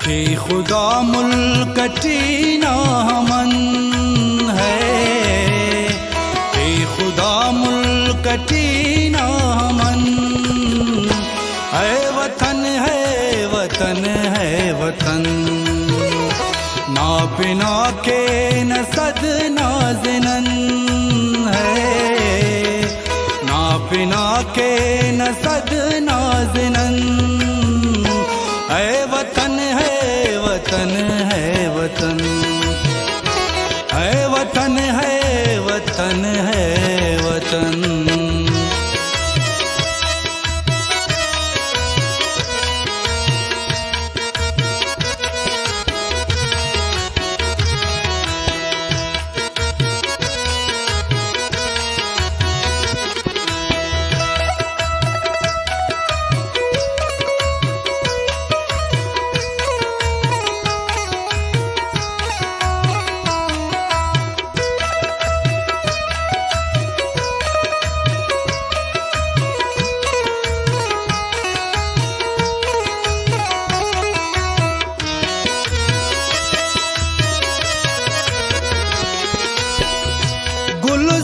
कि खुदा मुल्कटी ना हमन है, कि खुदा मुल्कटी ना हमन है। वतन है वतन है वतन, ना बिना के न सद नाज़िनन है, ना बिना के न सद नाज़िनन है। वतन है वतन है वतन है, वतन है वतन है वतन।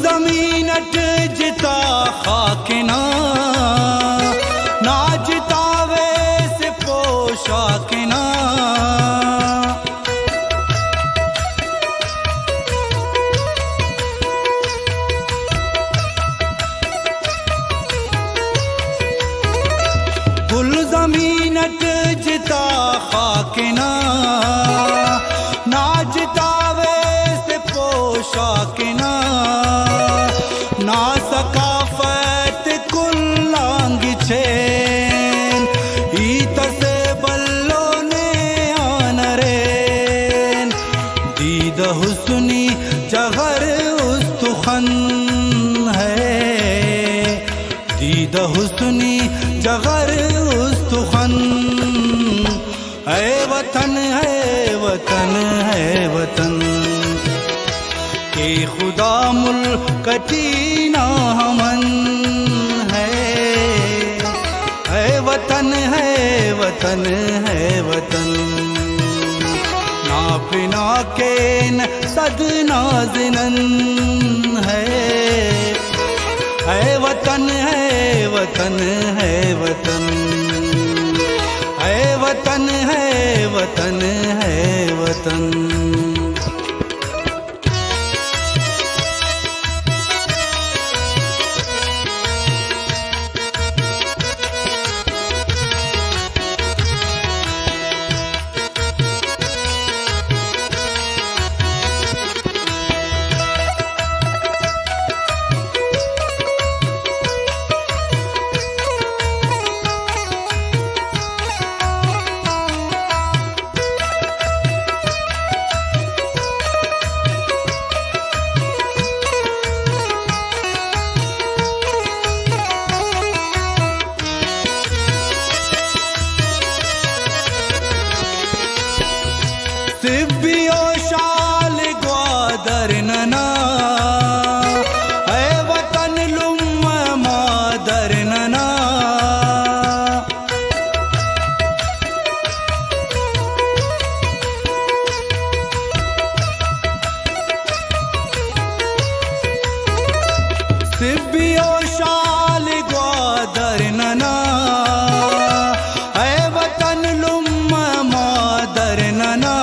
ज़मीनट जिता खाकिना, ना जितावे से पोशाकिना। गुल ज़मीनट जिता खाकिना, ना जितावे से पोशाकिना। ना सकाफत कुल्लांग चेन, ईत से बल्लो ने आनरेन। दीद हुस्नी जगर उस्तुखन है, दीद हुस्नी जगर उस्तुखन है। वतन है वतन है वतन, कि खुदा मुल्कटी ना हमन है। वतन है वतन है वतन, ना बिना के न सद नाज़िनन है। वतन है वतन है वतन है, वतन है वतन है वतन। सिब्बियो शाल ग्वादर नना है, वतन लुम मादर नना। सिब्बियो शाल ग्वादर नना है, वतन लुम मादर नना।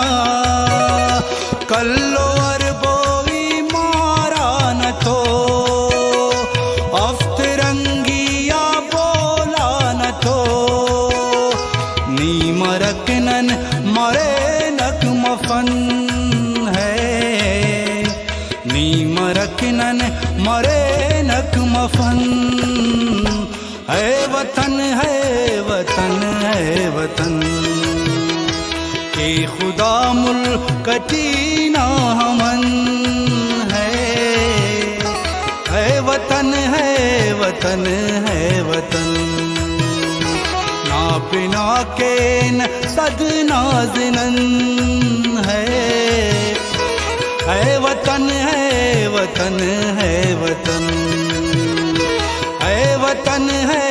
कल्लो अरबोई मारा न तो, अफ्तरंगिया बोला न तो। नी मरकनन मरे नक मफन है, नी मरकनन मरे नक मफन है। वतन है वतन है वतन, कि खुदा मुल्कटी ना हमन है। वतन है वतन है वतन, ना बिना के न सद नाज़िनन है। वतन है वतन है वतन है, वतन है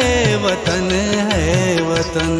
वतन है वतन।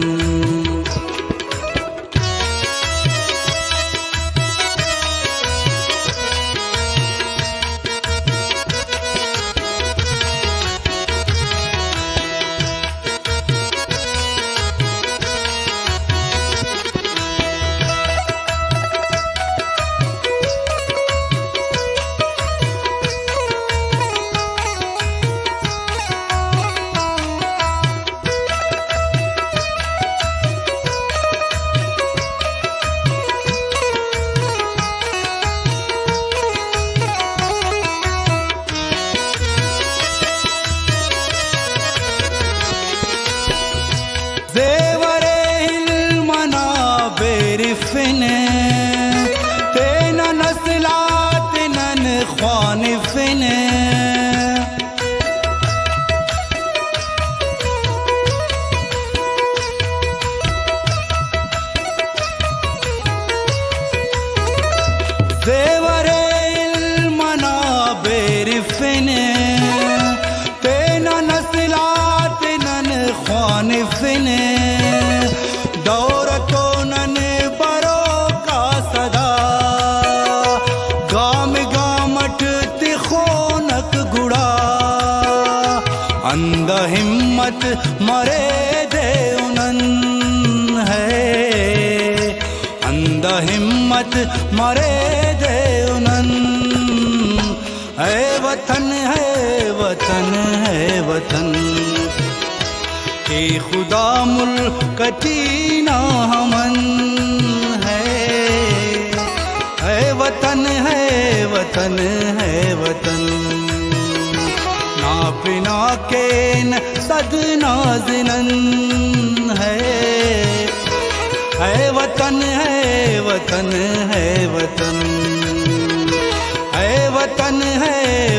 हिम्मत मारे दे उनन। है वतन है वतन है वतन के खुदा मुल्क कटीना हमन है वतन है वतन है वतन ना पिना के न सदना जिनन है वतन है वतन है वतन है वतन है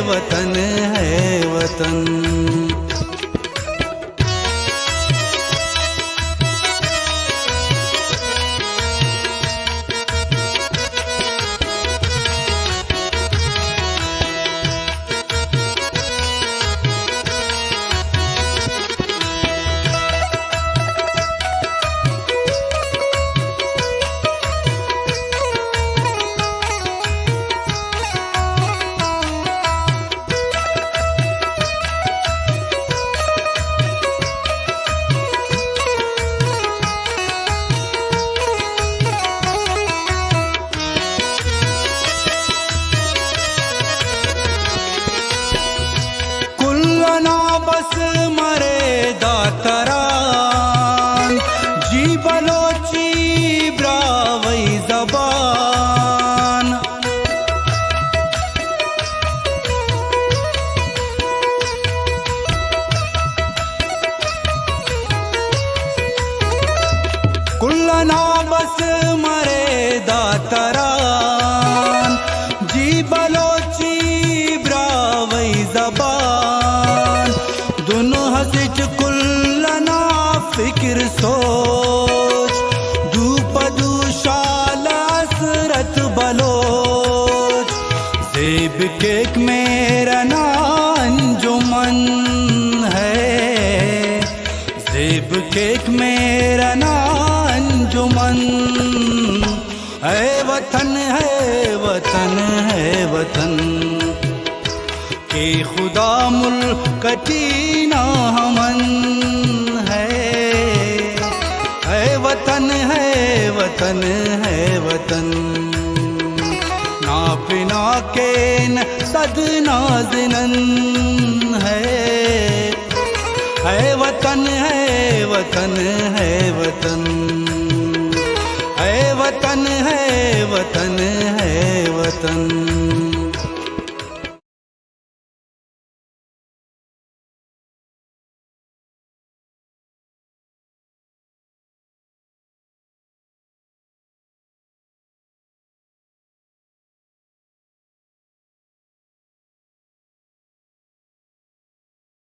वतन है वतन। बस मरे दातरान जी बलोची ब्रावई जबान। कुल्लना बस मरे दातरान जी बलोची ब्रावई जबान। दोनों हसिच कुल्लना फिक्र सोच दूपदू शाल असरत बलोच। जेब केक मेरा ना अंजुमन है जेब केक मेरा ना अंजुमन है वतन है वतन है वतन के खुदा मुल्क कटीना हमन है वतन है वतन है वतन ना पिना के न सदना जिनन है वतन है वतन है वतन है वतन है वतन है वतन।